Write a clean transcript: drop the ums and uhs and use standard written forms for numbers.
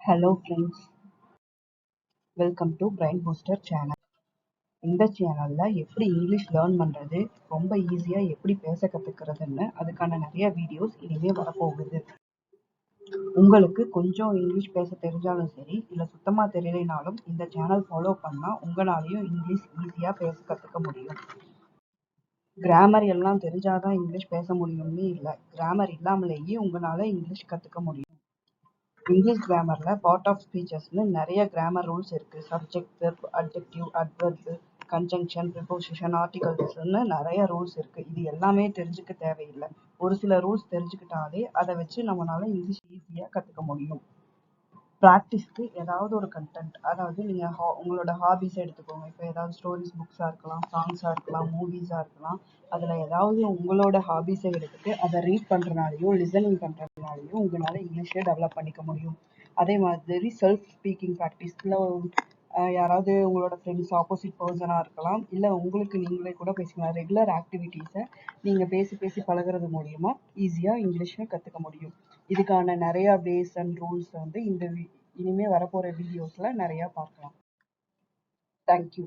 Hello friends, welcome to Brain Booster channel. இந்த சேனல்ல எப்படி இங்கிலீஷ் லேர்ன் பண்றது, ரொம்ப ஈஸியா எப்படி பேச கத்துக்கிறதுன்னு அதுக்கான நிறைய வீடியோஸ் இனிமே வரப்போகுது. உங்களுக்கு கொஞ்சம் இங்கிலீஷ் பேச தெரிஞ்சாலும் சரி, இல்ல சுத்தமா தெரியலைனாலும் இந்த சேனல் ஃபாலோ பண்ணா உங்களாலையும் இங்கிலீஷ் ஈஸியா பேச கத்துக்க முடியும். கிராமர் எல்லாம் தெரிஞ்சாதான் இங்கிலீஷ் பேச முடியும்னு இல்லை, கிராமர் இல்லாமலேயே உங்களால இங்கிலீஷ் கத்துக்க முடியும். இங்கிலீஷ் கிராமர்ல பார்ட் ஆஃப் ஸ்பீச்சஸ்னு நிறைய கிராமர் ரூல்ஸ் இருக்கு. Subject, verb, adjective, adverb, conjunction, preposition, ஆர்டிகல்ஸ்னு நிறைய ரூல்ஸ் இருக்கு. இது எல்லாமே தெரிஞ்சுக்க தேவையில்லை. ஒரு சில ரூல்ஸ் தெரிஞ்சுக்கிட்டாலே அதை வச்சு நம்மளால இங்கிலீஷ் ஈஸியா கத்துக்க முடியும். ப்ராக்டிஸ்க்கு ஏதாவது ஒரு கண்டென்ட், அதாவது நீங்க உங்களோட ஹாபிஸ் எடுத்துக்கோங்க. இப்போ ஏதாவது ஸ்டோரிஸ் புக்ஸா இருக்கலாம், சாங்ஸா இருக்கலாம், மூவிஸா இருக்கலாம். அதுல ஏதாவது உங்களோட ஹாபிஸை எடுத்துட்டு அதை ரீட் பண்றதுனாலயோ லிசனிங் பண்றதுனாலயோ உங்களால இங்கிலீஷை டெவலப் பண்ணிக்க முடியும். அதே மாதிரி செல்ஃப் ஸ்பீக்கிங் ப்ராக்டிஸ்ல யாராவது உங்களோட ஃப்ரெண்ட்ஸ், ஆப்போசிட் பர்சனாக இருக்கலாம், இல்லை உங்களுக்கு நீங்களே கூட பேசிக்கலாம். ரெகுலர் ஆக்டிவிட்டீஸை நீங்கள் பேசி பேசி பழகிறது மூலியமா ஈஸியாக இங்கிலீஷை கற்றுக்க முடியும். இதுக்கான நிறைய வேஸ் அண்ட் ரூல்ஸ் வந்து இனிமே வரப்போகிற வீடியோஸில் நிறையா பார்க்கலாம். தேங்க்யூ.